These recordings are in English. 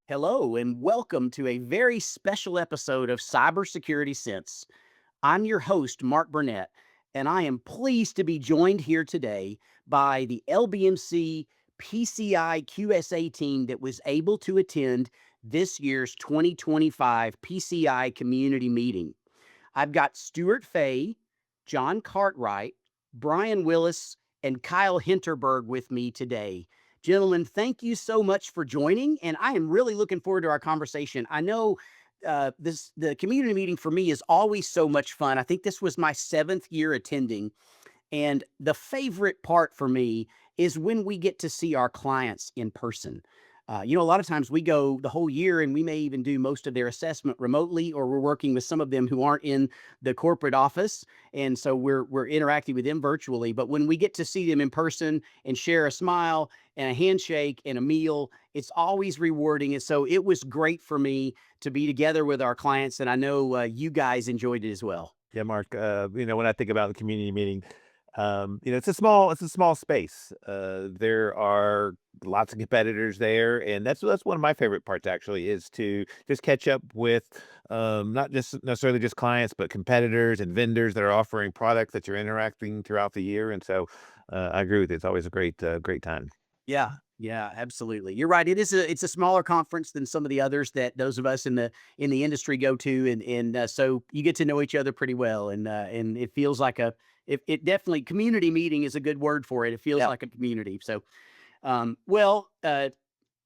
Hello, and welcome to a very special episode of Cybersecurity Sense. I'm your host, Mark Burnett, and I am pleased to be joined here today by the LBMC PCI QSA team that was able to attend this year's 2025 PCI Community Meeting. I've got Stuart Fay, John Cartwright, Brian Willis, and Kyle Hinterberg with me today. Gentlemen, thank you so much for joining, and I am really looking forward to our conversation. I know the community meeting for me is always so much fun. I think this was my seventh year attending, and the favorite part for me is when we get to see our clients in person. A lot of times we go the whole year and we may even do most of their assessment remotely, or we're working with some of them who aren't in the corporate office. And so we're interacting with them virtually. But when we get to see them in person and share a smile and a handshake and a meal, it's always rewarding. And so it was great for me to be together with our clients. And I know you guys enjoyed it as well. Yeah, Mark, when I think about the community meeting, it's a small space. There are lots of competitors there, and that's one of my favorite parts actually is to just catch up with not just necessarily just clients, but competitors and vendors that are offering products that you're interacting throughout the year. And so I agree with you. It's always a great time. Yeah, yeah, absolutely. You're right. It's a smaller conference than some of the others that those of us in the industry go to, and so you get to know each other pretty well, and it feels like it definitely community meeting is a good word for it. It feels Yeah. like a community. So, well,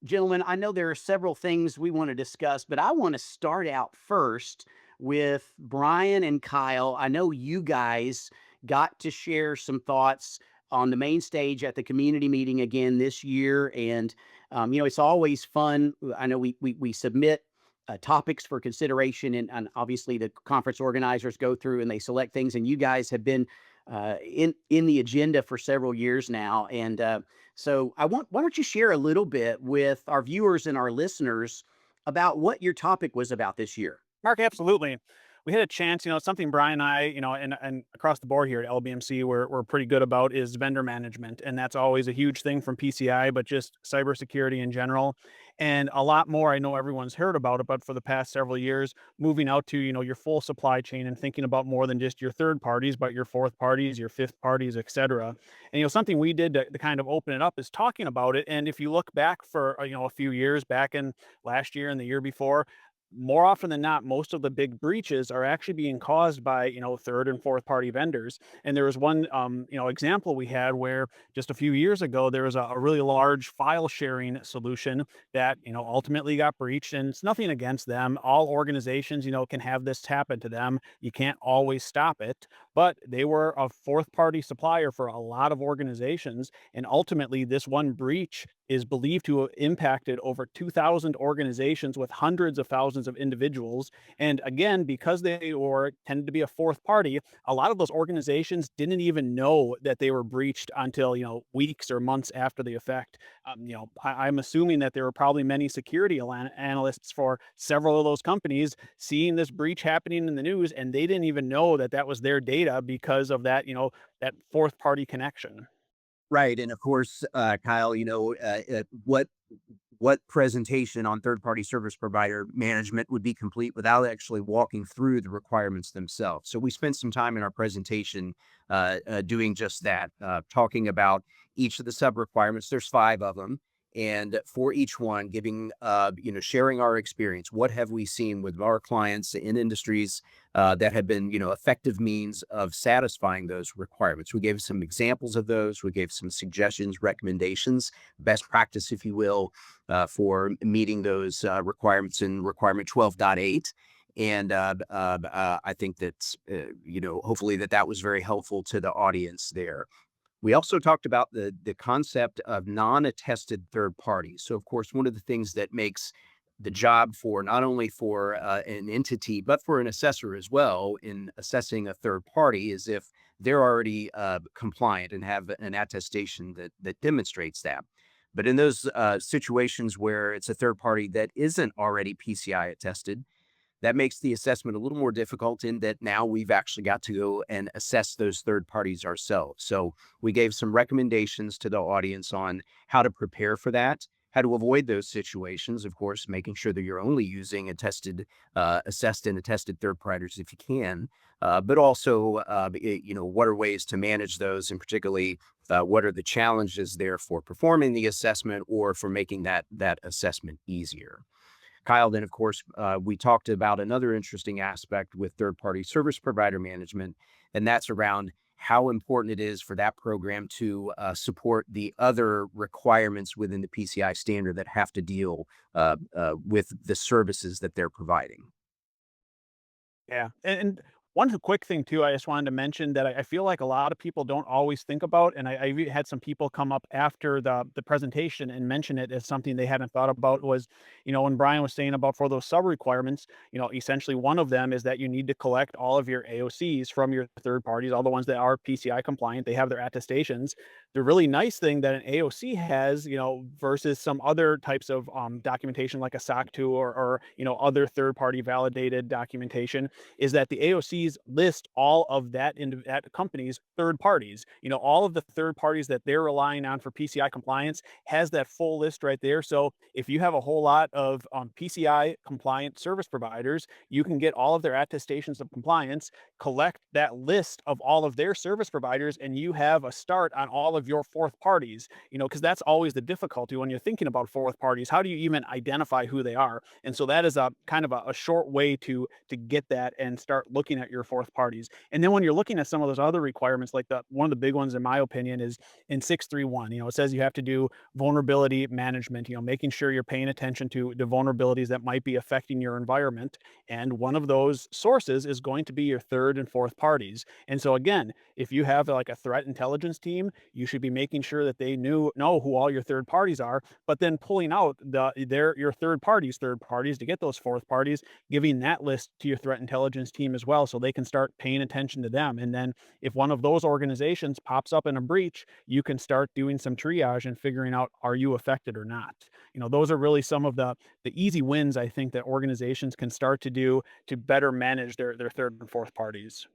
gentlemen, I know there are several things we want to discuss, but I want to start out first with Brian and Kyle. I know you guys got to share some thoughts on the main stage at the community meeting again this year, and it's always fun. I know we submit topics for consideration, and obviously the conference organizers go through and they select things. And you guys have been in the agenda for several years now, and so why don't you share a little bit with our viewers and our listeners about what your topic was about this year? Mark, absolutely. We had a chance, something Brian and I, and across the board here at LBMC, we're pretty good about is vendor management. And that's always a huge thing from PCI, but just cybersecurity in general. And a lot more I know everyone's heard about it, but for the past several years, moving out to, your full supply chain and thinking about more than just your third parties, but your fourth parties, your fifth parties, et cetera. And, something we did to kind of open it up is talking about it. And if you look back for, a few years back in last year and the year before, more often than not, most of the big breaches are actually being caused by, third and fourth party vendors. And there was one, example we had where just a few years ago, there was a really large file sharing solution that, ultimately got breached. And it's nothing against them. All organizations, can have this happen to them. You can't always stop it, but they were a fourth party supplier for a lot of organizations. And ultimately, this one breach is believed to have impacted over 2,000 organizations with hundreds of thousands of individuals. And again, because they were tended to be a fourth party, a lot of those organizations didn't even know that they were breached until weeks or months after the effect. I'm assuming that there were probably many security analysts for several of those companies seeing this breach happening in the news, and they didn't even know that that was their data because of that that fourth party connection. Right, and of course, Kyle, what presentation on third-party service provider management would be complete without actually walking through the requirements themselves? So we spent some time in our presentation doing just that, talking about each of the sub requirements. There's five of them, and for each one, giving sharing our experience. What have we seen with our clients in industries that have been effective means of satisfying those requirements? We gave some examples of those. We gave some suggestions, recommendations, best practice, if you will, for meeting those requirements in requirement 12.8. And I think that's, hopefully that was very helpful to the audience there. We also talked about the concept of non-attested third parties. So, of course, one of the things that makes the job for not only for an entity, but for an assessor as well in assessing a third party is if they're already compliant and have an attestation that demonstrates that. But in those situations where it's a third party that isn't already PCI attested, that makes the assessment a little more difficult in that now we've actually got to go and assess those third parties ourselves. So we gave some recommendations to the audience on how to prepare for that. how to avoid those situations. Of course, making sure that you're only using assessed and attested third parties if you can, but also, what are ways to manage those, and particularly, what are the challenges there for performing the assessment or for making that assessment easier. Kyle, then of course, we talked about another interesting aspect with third-party service provider management, and that's around how important it is for that program to support the other requirements within the PCI standard that have to deal with the services that they're providing. Yeah. And one quick thing too, I just wanted to mention that I feel like a lot of people don't always think about, and I even had some people come up after the presentation and mention it as something they hadn't thought about was, when Brian was saying about for those sub requirements, essentially one of them is that you need to collect all of your AOCs from your third parties, all the ones that are PCI compliant. They have their attestations. The really nice thing that an AOC has, versus some other types of documentation like a SOC 2 or other third party validated documentation is that the AOCs list all of that company's third parties. All of the third parties that they're relying on for PCI compliance has that full list right there. So if you have a whole lot of PCI compliant service providers, you can get all of their attestations of compliance, collect that list of all of their service providers, and you have a start on all of your fourth parties. Because that's always the difficulty when you're thinking about fourth parties. How do you even identify who they are? And so that is a kind of a short way to get that and start looking at your fourth parties. And then when you're looking at some of those other requirements, like the one of the big ones in my opinion is in 631. It says you have to do vulnerability management, making sure you're paying attention to the vulnerabilities that might be affecting your environment. And one of those sources is going to be your third and fourth parties. And so again, if you have like a threat intelligence team, you should be making sure that they know who all your third parties are, but then pulling out your third parties to get those fourth parties, giving that list to your threat intelligence team as well, so they can start paying attention to them. And then if one of those organizations pops up in a breach, you can start doing some triage and figuring out, are you affected or not? Those are really some of the easy wins I think that organizations can start to do to better manage their third and fourth parties.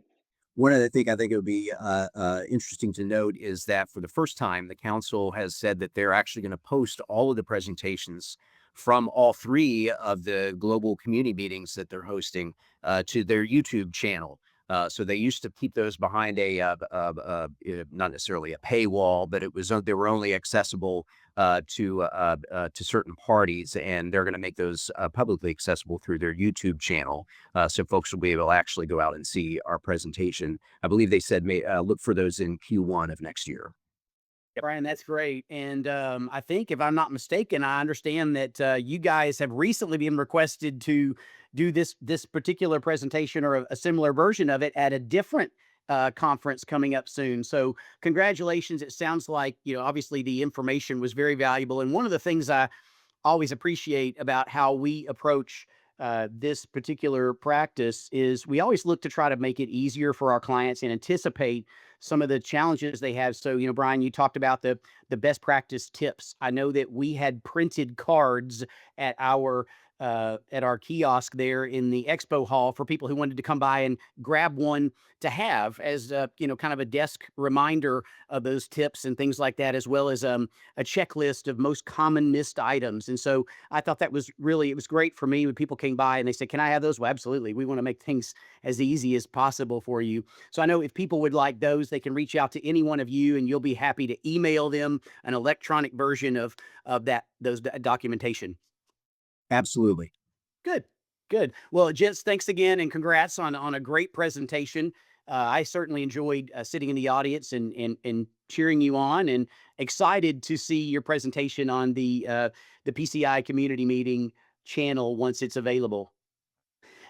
One other thing I think it would be interesting to note is that for the first time, the council has said that they're actually going to post all of the presentations from all three of the global community meetings that they're hosting to their YouTube channel. So they used to keep those behind not necessarily a paywall, but they were only accessible to certain parties, and they're going to make those publicly accessible through their YouTube channel, so folks will be able to actually go out and see our presentation. I believe they said look for those in Q1 of next year. Brian, that's great. And I think, if I'm not mistaken, I understand that you guys have recently been requested to do this particular presentation or a similar version of it at a different conference coming up soon. So congratulations. It sounds like, obviously the information was very valuable. And one of the things I always appreciate about how we approach this particular practice is we always look to try to make it easier for our clients and anticipate some of the challenges they have. So, Brian, you talked about the best practice tips. I know that we had printed cards at our kiosk there in the expo hall for people who wanted to come by and grab one to have as kind of a desk reminder of those tips and things like that, as well as a checklist of most common missed items. And so I thought it was great for me when people came by and they said, "Can I have those?" Well, absolutely. We want to make things as easy as possible for you. So I know if people would like those, they can reach out to any one of you, and you'll be happy to email them an electronic version of those documentation. Absolutely. Good, good. Well, gents, thanks again, and congrats on a great presentation. I certainly enjoyed sitting in the audience and cheering you on, and excited to see your presentation on the PCI Community Meeting channel once it's available.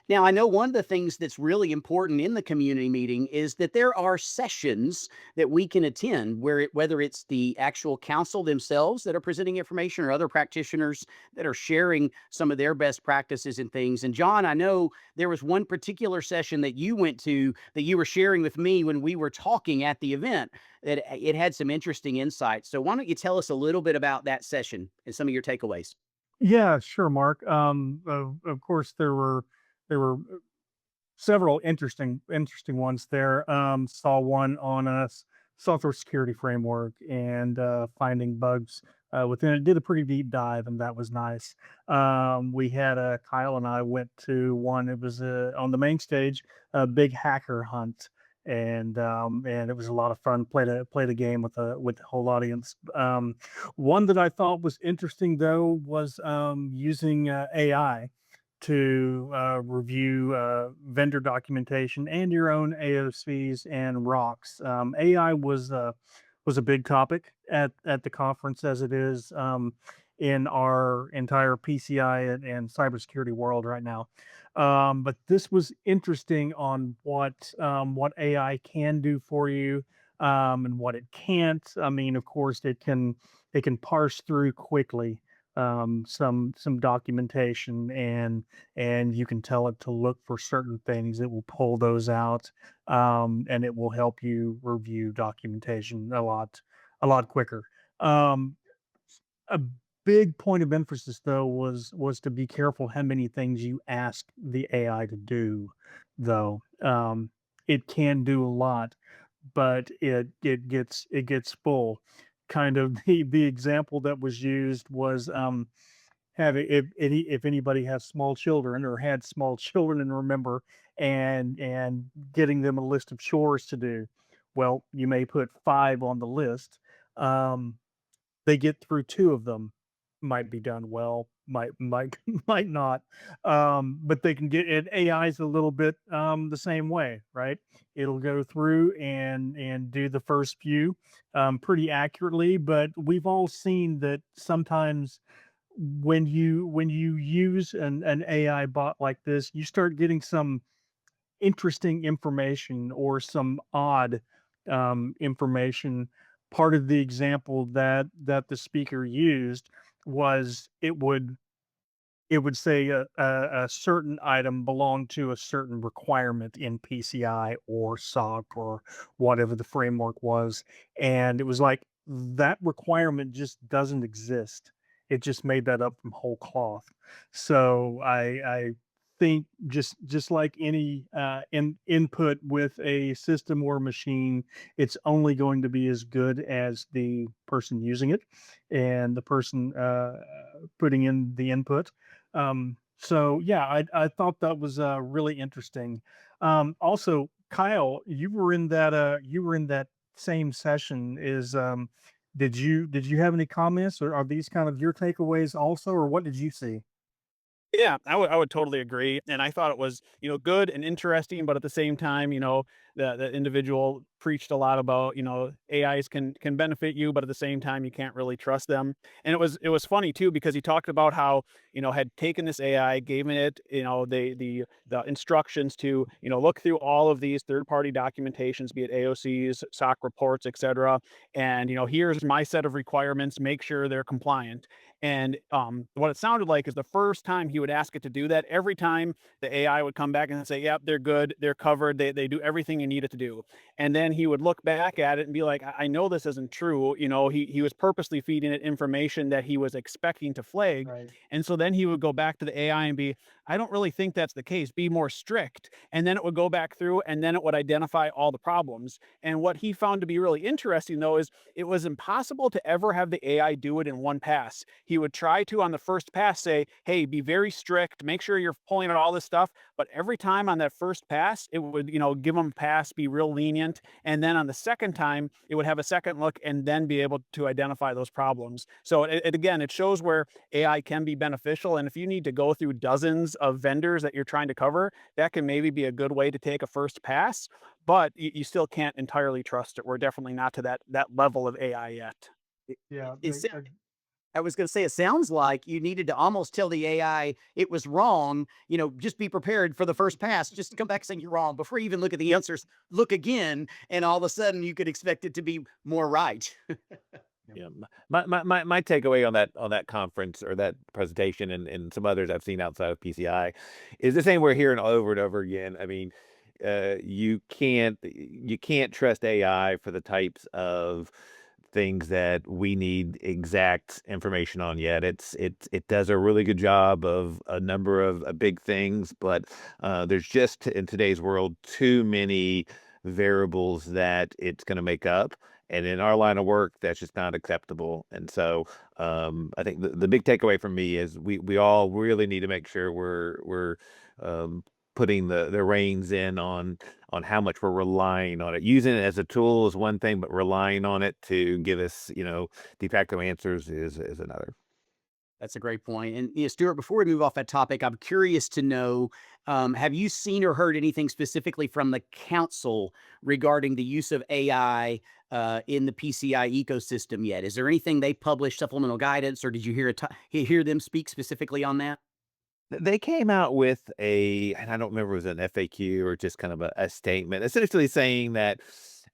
Now, I know one of the things that's really important in the community meeting is that there are sessions that we can attend whether it's the actual council themselves that are presenting information or other practitioners that are sharing some of their best practices and things. And John, I know there was one particular session that you went to that you were sharing with me when we were talking at the event, that it had some interesting insights. So why don't you tell us a little bit about that session and some of your takeaways? Yeah, sure, Mark. Of course, there were several interesting ones there. Saw one on a software security framework and finding bugs within it. Did a pretty deep dive, and that was nice. We had Kyle and I went to one. It was on the main stage, a big hacker hunt, and it was a lot of fun. Play the game with the whole audience. One that I thought was interesting though was using AI to review vendor documentation and your own AOCs and rocks. AI was a big topic at the conference, as it is in our entire PCI and cybersecurity world right now. But this was interesting on what AI can do for you, and what it can't. I mean, of course, it can parse through quickly some documentation, and you can tell it to look for certain things. It will pull those out, and it will help you review documentation a lot quicker. Um, a big point of emphasis though was to be careful how many things you ask the AI to do, though. It can do a lot, but it gets full. Kind of the example that was used was having if anybody has small children or had small children and remember and getting them a list of chores to do. Well, you may put 5 on the list. Um, they get through 2 of them, might be done well, might might not. But they can get it. AI is a little bit the same way, right? It'll go through and do the first few pretty accurately, but we've all seen that sometimes when you use an AI bot like this, you start getting some interesting information or some odd information. Part of the example that the speaker used was it would say a certain item belonged to a certain requirement in PCI or SOC or whatever the framework was. And it was like that requirement just doesn't exist. It just made that up from whole cloth. So I think just like any input with a system or machine, it's only going to be as good as the person using it and the person putting in the input. So yeah, I thought that was really interesting. Also, Kyle, you were in that same session. Did you have any comments, or are these kind of your takeaways also, or what did you see? Yeah, I would totally agree, and I thought it was, good and interesting, but at the same time, the individual preached a lot about, AIs can benefit you, but at the same time, you can't really trust them. And it was funny too because he talked about how, had taken this AI, gave it, the instructions to, look through all of these third-party documentations, be it AOCs, SOC reports, etc. And, here's my set of requirements, make sure they're compliant. And what it sounded like is the first time he would ask it to do that, every time the AI would come back and say, "Yep, they're good, they're covered, they do everything you need it to do." And then he would look back at it and be like, "I know this isn't true." He was purposely feeding it information that he was expecting to flag. Right. And so then he would go back to the AI and be, "I don't really think that's the case. Be more strict." And then it would go back through and then it would identify all the problems. And what he found to be really interesting though is it was impossible to ever have the AI do it in one pass. He would try to, on the first pass, say, "Hey, be very strict, make sure you're pulling out all this stuff." But every time on that first pass, it would, give him a pass, be real lenient. And then on the second time, it would have a second look and then be able to identify those problems. So again, it shows where AI can be beneficial. And if you need to go through dozens of vendors that you're trying to cover, that can maybe be a good way to take a first pass, but you still can't entirely trust it. We're definitely not to that level of AI yet. It, Yeah. it, I was going to say, it sounds like you needed to almost tell the AI it was wrong. Just be prepared for the first pass. Just come back saying you're wrong before you even look at the answers. Look again, and all of a sudden you could expect it to be more right. Yeah, my takeaway on that conference or that presentation and some others I've seen outside of PCI is the same we're hearing over and over again. I mean, you can't trust AI for the types of things that we need exact information on yet. It does a really good job of a number of big things, but there's just in today's world too many variables that it's going to make up. And in our line of work, that's just not acceptable. And so I think the big takeaway from me is we all really need to make sure we're um, putting the reins in on how much we're relying on it. Using it as a tool is one thing, but relying on it to give us, de facto answers is another. That's a great point. And Stuart, before we move off that topic, I'm curious to know, have you seen or heard anything specifically from the council regarding the use of AI in the PCI ecosystem yet? Is there anything they published supplemental guidance, or did you hear them speak specifically on that? They came out with and I don't remember if it was an FAQ or just kind of a statement, essentially saying that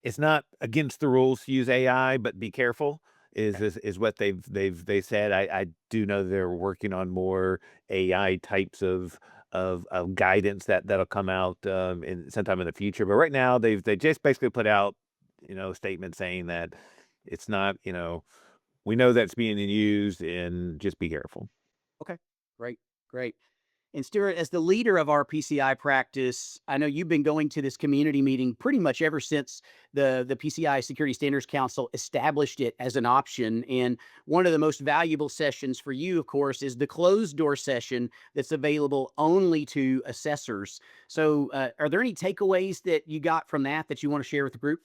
it's not against the rules to use AI, but be careful. Is what they said. I do know they're working on more AI types of guidance that'll come out in sometime in the future. But right now they just basically put out a statement saying that it's not, we know that's being used and just be careful. Okay, great, great. And Stuart, as the leader of our PCI practice, I know you've been going to this community meeting pretty much ever since the PCI Security Standards Council established it as an option. And one of the most valuable sessions for you, of course, is the closed door session that's available only to assessors. So, are there any takeaways that you got from that you want to share with the group?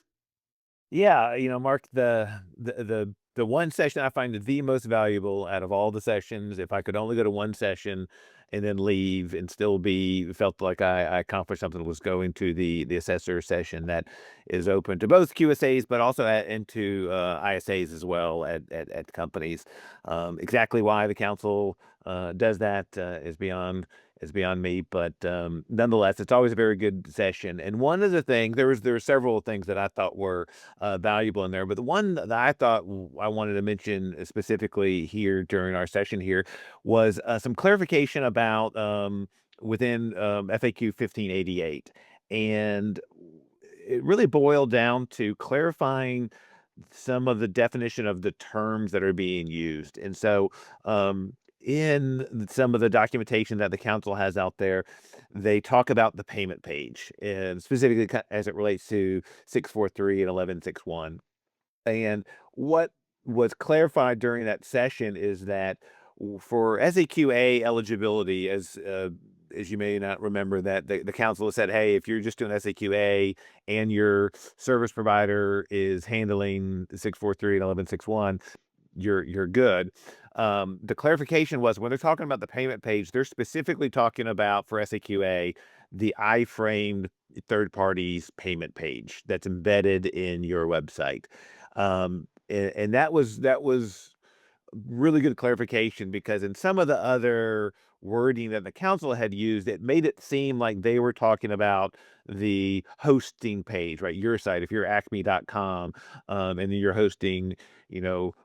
Yeah, Mark, the one session I find the most valuable out of all the sessions, if I could only go to one session and then leave and still be felt like I accomplished something, was going to the assessor session that is open to both QSAs, but also into ISAs as well at companies. Exactly why the council does that is beyond me, but nonetheless, it's always a very good session. And one of the things there were several things that I thought were valuable in there. But the one that I thought I wanted to mention specifically here during our session here was some clarification about within FAQ 1588. And it really boiled down to clarifying some of the definition of the terms that are being used. And so, in some of the documentation that the council has out there, they talk about the payment page, and specifically as it relates to 643 and 1161. And what was clarified during that session is that for SAQA eligibility, as you may not remember, that the council has said, hey, if you're just doing SAQA and your service provider is handling 643 and 1161, you're good. The clarification was when they're talking about the payment page, they're specifically talking about for SAQA the iframe third party's payment page that's embedded in your website. And that was really good clarification, because in some of the other wording that the council had used, it made it seem like they were talking about the hosting page, right? Your site, if you're acme.com, and then you're hosting,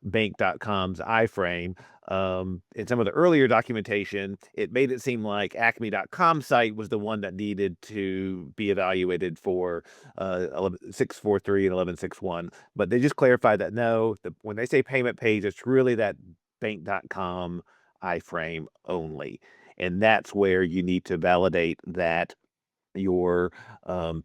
bank.com's iframe. In some of the earlier documentation, it made it seem like acme.com site was the one that needed to be evaluated for 643 and 1161. But they just clarified that no, when they say payment page, it's really that bank.com iframe only. And that's where you need to validate that your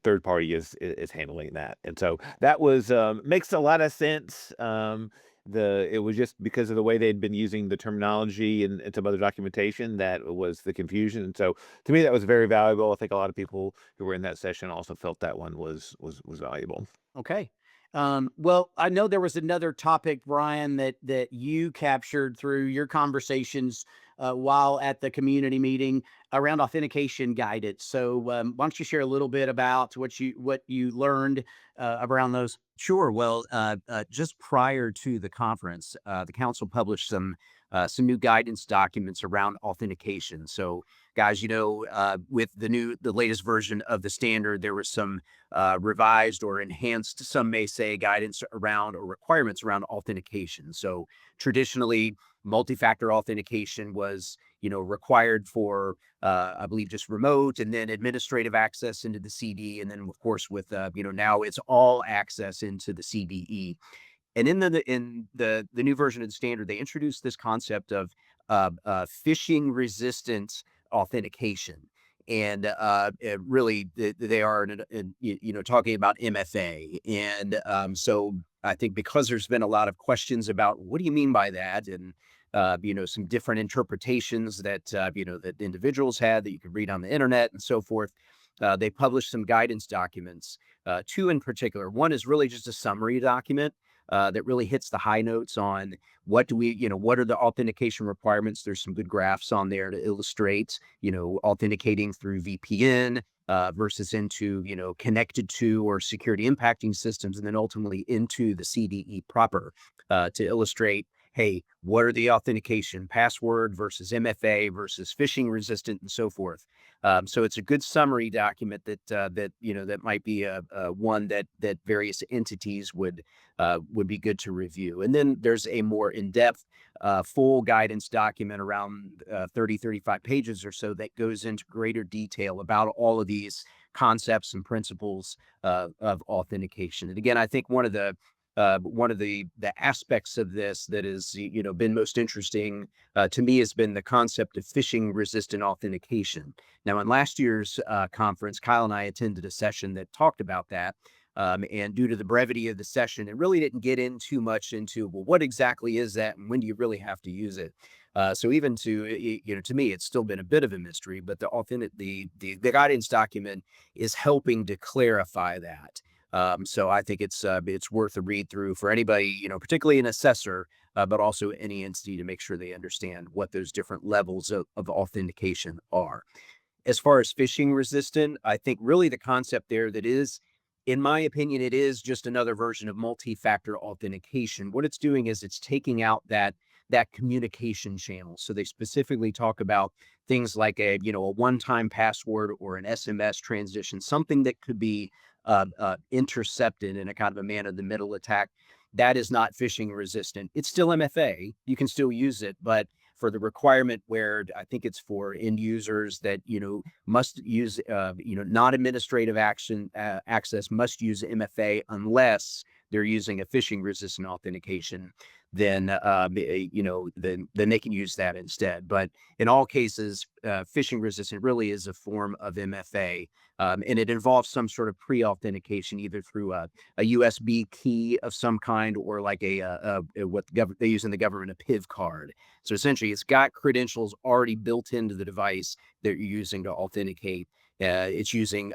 third party is handling that. And so that was makes a lot of sense. It was just because of the way they'd been using the terminology and some other documentation that was the confusion. And so to me, that was very valuable. I think a lot of people who were in that session also felt that one was valuable. Okay. Well, I know there was another topic, Brian, that you captured through your conversations while at the community meeting around authentication guidance. So, why don't you share a little bit about what you learned around those? Sure. Well, just prior to the conference, the council published some new guidance documents around authentication. So, guys, with the latest version of the standard, there was some revised or enhanced, some may say, guidance around or requirements around authentication. So, traditionally, multi-factor authentication was required for I believe just remote and then administrative access into the CD, and then of course with now it's all access into the CDE. And in the new version of the standard, they introduced this concept of phishing resistant authentication. and really they are talking about MFA, and so I think because there's been a lot of questions about what do you mean by that, and some different interpretations that that individuals had that you could read on the internet and so forth. They published some guidance documents, two in particular. One is really just a summary document that really hits the high notes on what are the authentication requirements. There's some good graphs on there to illustrate, authenticating through VPN versus into, connected to or security impacting systems, and then ultimately into the CDE proper to illustrate, hey, what are the authentication password versus MFA versus phishing resistant and so forth. So it's a good summary document that might be a one that various entities would be good to review. And then there's a more in-depth full guidance document around 35 pages or so that goes into greater detail about all of these concepts and principles of authentication. And again, I think one of the aspects of this that has been most interesting to me has been the concept of phishing resistant authentication. Now, in last year's conference, Kyle and I attended a session that talked about that. And due to the brevity of the session, it really didn't get in too much into, well, what exactly is that and when do you really have to use it? So even to me, it's still been a bit of a mystery, but the guidance document is helping to clarify that. So I think it's worth a read through for anybody, particularly an assessor, but also any entity to make sure they understand what those different levels of authentication are. As far as phishing resistant, I think really the concept there that is, in my opinion, it is just another version of multi-factor authentication. What it's doing is it's taking out that communication channel. So they specifically talk about things like a one-time password or an SMS transition, something that could be intercepted in a kind of a man-in-the-middle attack. That is not phishing resistant. It's still MFA. You can still use it, but for the requirement where I think it's for end users that must use non-administrative access must use MFA unless they're using a phishing resistant authentication, then then they can use that instead. But in all cases, phishing resistant really is a form of MFA, and it involves some sort of pre-authentication, either through a USB key of some kind or like they use in the government, a PIV card. So essentially, it's got credentials already built into the device that you're using to authenticate. It's using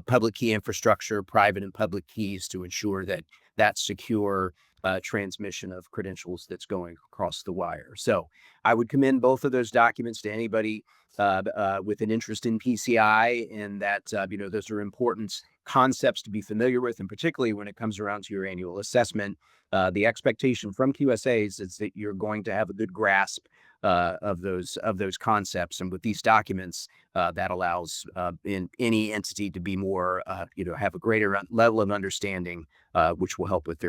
public key infrastructure, private and public keys to ensure that secure transmission of credentials that's going across the wire. So I would commend both of those documents to anybody with an interest in PCI, and that those are important concepts to be familiar with, and particularly when it comes around to your annual assessment. The expectation from QSAs is that you're going to have a good grasp of those concepts, and with these documents, that allows in any entity to be more, have a greater level of understanding, which will help with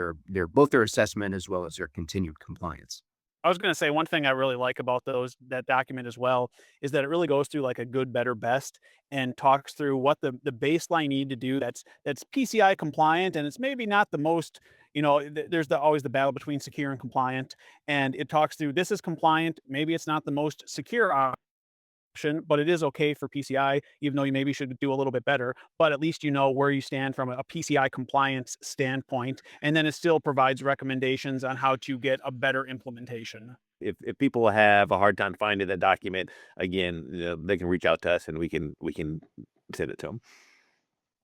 both their assessment as well as their continued compliance. I was going to say one thing I really like about that document as well is that it really goes through like a good, better, best, and talks through what the baseline you need to do that's PCI compliant, and it's maybe not the most, there's always the battle between secure and compliant, and it talks through this is compliant, maybe it's not the most secure option, but it is okay for PCI, even though you maybe should do a little bit better. But at least you know where you stand from a PCI compliance standpoint, and then it still provides recommendations on how to get a better implementation. If people have a hard time finding the document, again, they can reach out to us and we can send it to them.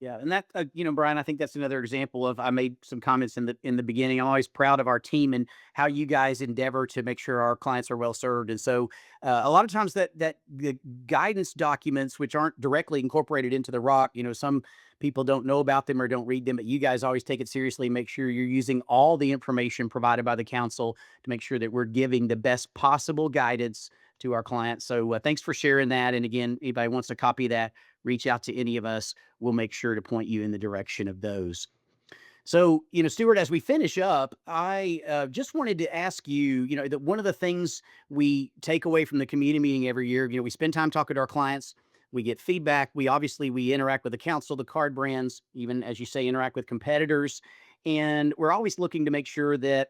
Yeah, and that Brian, I think that's another example of I made some comments in the beginning. I'm always proud of our team and how you guys endeavor to make sure our clients are well served. And so, a lot of times that the guidance documents, which aren't directly incorporated into the ROC, some people don't know about them or don't read them, but you guys always take it seriously. Make sure you're using all the information provided by the council to make sure that we're giving the best possible guidance to our clients. So, thanks for sharing that. And again, anybody wants a copy of that, reach out to any of us. We'll make sure to point you in the direction of those. So, Stuart, as we finish up, I just wanted to ask you, that one of the things we take away from the community meeting every year, we spend time talking to our clients, we get feedback, we interact with the council, the card brands, even as you say, interact with competitors. And we're always looking to make sure that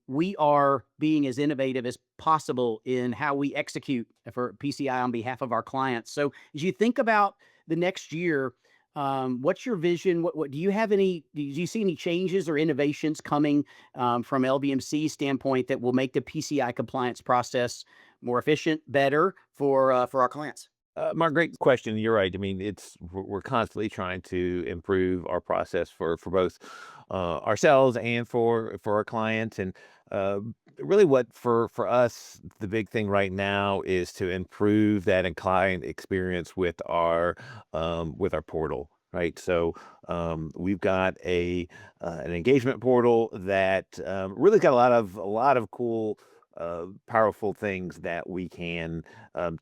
we are being as innovative as possible in how we execute for PCI on behalf of our clients. So as you think about the next year, what's your vision? What do you have any? Do you see any changes or innovations coming from LBMC standpoint that will make the PCI compliance process more efficient, better for our clients? Mark, great question. You're right. I mean, we're constantly trying to improve our process for both ourselves and for our clients. And uh, really, what for us, the big thing right now is to improve that client experience with our portal. Right, so we've got a an engagement portal that really got a lot of cool, powerful things that we can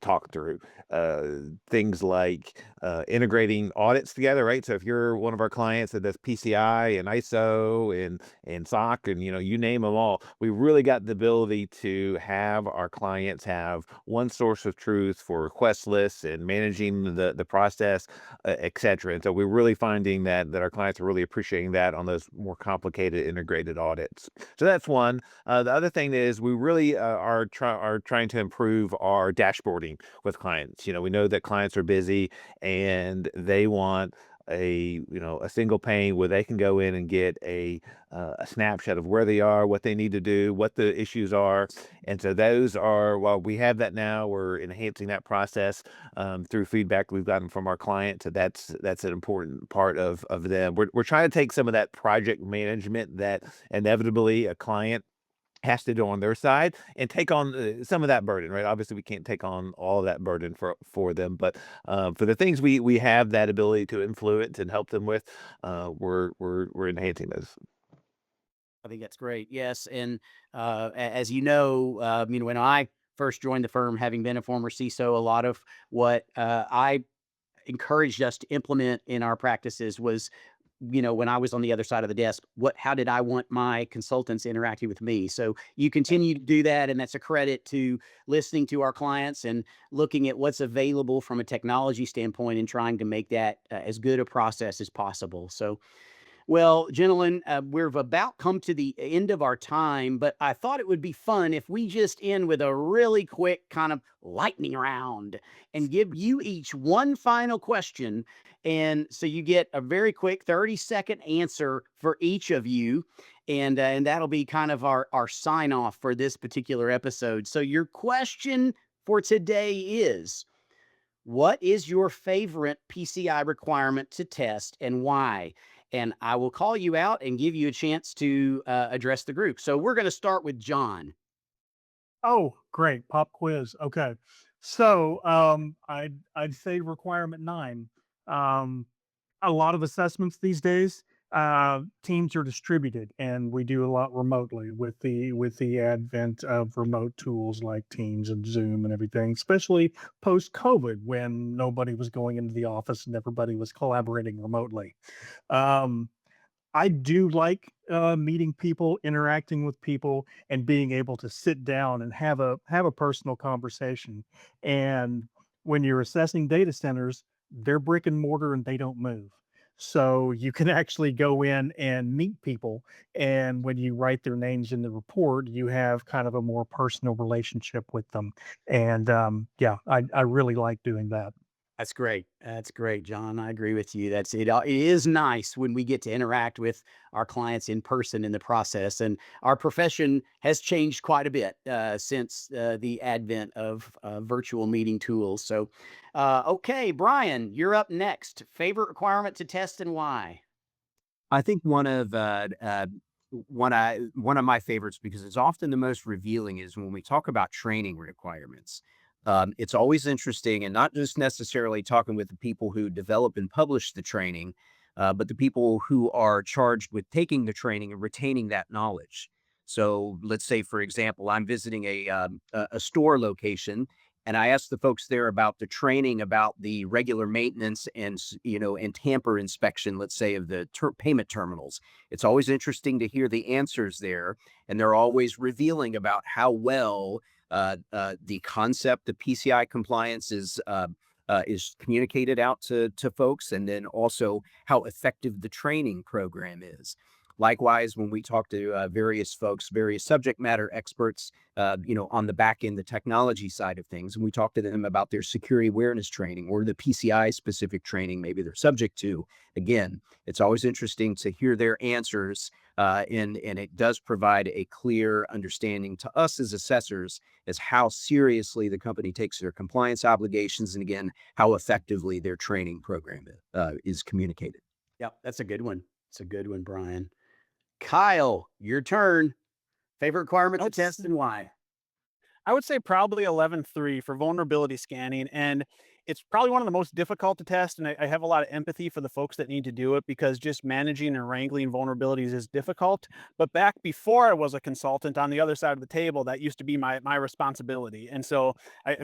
talk through uh, things like integrating audits together, right? So if you're one of our clients that does PCI and ISO and SOC and you name them all, we really got the ability to have our clients have one source of truth for request lists and managing the process, et cetera. And so we're really finding that our clients are really appreciating that on those more complicated integrated audits. So that's one. The other thing is we really are trying to improve our dashboarding with clients. We know that clients are busy and they want a single pane where they can go in and get a snapshot of where they are, what they need to do, what the issues are. And so those are, while we have that now, we're enhancing that process through feedback we've gotten from our clients. So that's an important part of them. We're trying to take some of that project management that inevitably a client has to do on their side and take on some of that burden, right? Obviously, we can't take on all of that burden for them, but for the things we have that ability to influence and help them with, we're enhancing those. I think that's great. Yes, and as when I first joined the firm, having been a former CISO, a lot of what I encouraged us to implement in our practices was, when I was on the other side of the desk, how did I want my consultants interacting with me? So you continue to do that, and that's a credit to listening to our clients and looking at what's available from a technology standpoint and trying to make that as good a process as possible. So well, gentlemen, we've about come to the end of our time, but I thought it would be fun if we just end with a really quick kind of lightning round and give you each one final question. And so you get a very quick 30-second answer for each of you. And that'll be kind of our sign off for this particular episode. So your question for today is, what is your favorite PCI requirement to test and why? And I will call you out and give you a chance to address the group. So we're going to start with John. Oh, great. Pop quiz. Okay. So, I'd say requirement 9. Um, a lot of assessments these days, teams are distributed, and we do a lot remotely with the advent of remote tools like Teams and Zoom and everything, especially post COVID when nobody was going into the office and everybody was collaborating remotely. Um, I do like meeting people, interacting with people, and being able to sit down and have a personal conversation. And when you're assessing data centers, they're brick and mortar and they don't move. So you can actually go in and meet people. And when you write their names in the report, you have kind of a more personal relationship with them. And yeah, I really like doing that. That's great. That's great, John. I agree with you. That's it. It is nice when we get to interact with our clients in person in the process, and our profession has changed quite a bit since the advent of virtual meeting tools. So, okay, Brian, you're up next. Favorite requirement to test and why? I think one of my favorites, because it's often the most revealing, is when we talk about training requirements. It's always interesting, and not just necessarily talking with the people who develop and publish the training, but the people who are charged with taking the training and retaining that knowledge. So let's say, for example, I'm visiting a store location, and I ask the folks there about the training about the regular maintenance and and tamper inspection, let's say, of the payment terminals. It's always interesting to hear the answers there, and they're always revealing about how well the concept of PCI compliance is communicated out to folks, and then also how effective the training program is. Likewise, when we talk to various folks, various subject matter experts, on the back end, the technology side of things, and we talk to them about their security awareness training or the PCI specific training, maybe they're subject to. Again, it's always interesting to hear their answers, and it does provide a clear understanding to us as assessors as how seriously the company takes their compliance obligations, and again, how effectively their training program is communicated. Yep, that's a good one. It's a good one, Brian. Kyle, your turn. Favorite requirement to test and why? I would say probably 11.3 for vulnerability scanning. And it's probably one of the most difficult to test. And I have a lot of empathy for the folks that need to do it because just managing and wrangling vulnerabilities is difficult. But back before I was a consultant on the other side of the table, that used to be my responsibility. And so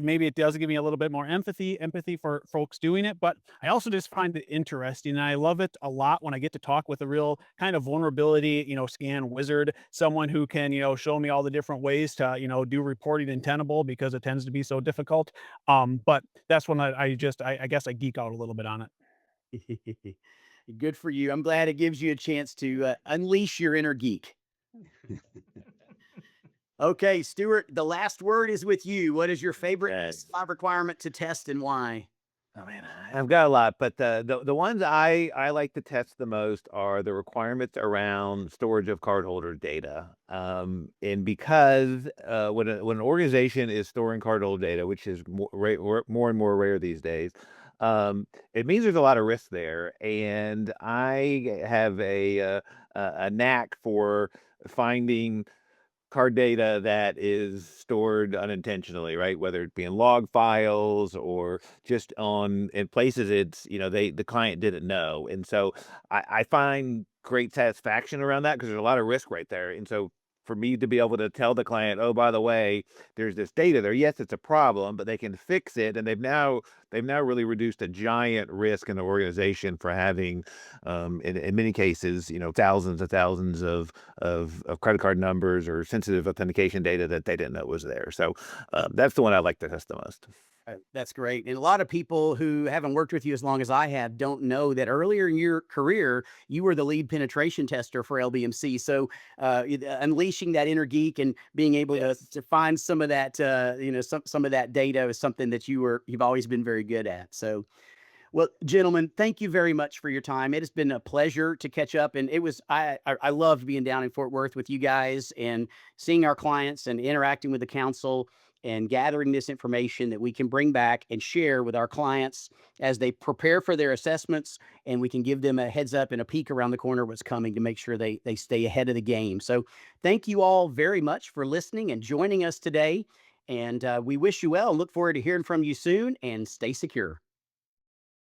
maybe it does give me a little bit more empathy for folks doing it. But I also just find it interesting. And I love it a lot when I get to talk with a real kind of vulnerability, scan wizard, someone who can, show me all the different ways to, do reporting in Tenable because it tends to be so difficult. But that's when I guess I geek out a little bit on it. Good for you. I'm glad it gives you a chance to unleash your inner geek. Okay, Stuart, the last word is with you. What is your favorite Yes. requirement to test and why? Oh man, I've got a lot, but the ones I like to test the most are the requirements around storage of cardholder data. And because when an organization is storing cardholder data, which is more and more rare these days, it means there's a lot of risk there. And I have a knack for finding card data that is stored unintentionally, right? Whether it be in log files or just in places the client didn't know. And so I find great satisfaction around that because there's a lot of risk right there. And so for me to be able to tell the client, oh, by the way, there's this data there. Yes, it's a problem, but they can fix it. And they've now really reduced a giant risk in the organization for having in many cases, thousands and thousands of credit card numbers or sensitive authentication data that they didn't know was there. So that's the one I like to test the most. That's great. And a lot of people who haven't worked with you as long as I have don't know that earlier in your career, you were the lead penetration tester for LBMC. So unleashing that inner geek and being able to find some of that, some of that data is something that you've always been very good at. So, well, gentlemen, thank you very much for your time. It has been a pleasure to catch up, and I loved being down in Fort Worth with you guys and seeing our clients and interacting with the council and gathering this information that we can bring back and share with our clients as they prepare for their assessments, and we can give them a heads up and a peek around the corner what's coming to make sure they stay ahead of the game. So, thank you all very much for listening and joining us today, and we wish you well and look forward to hearing from you soon. And stay secure.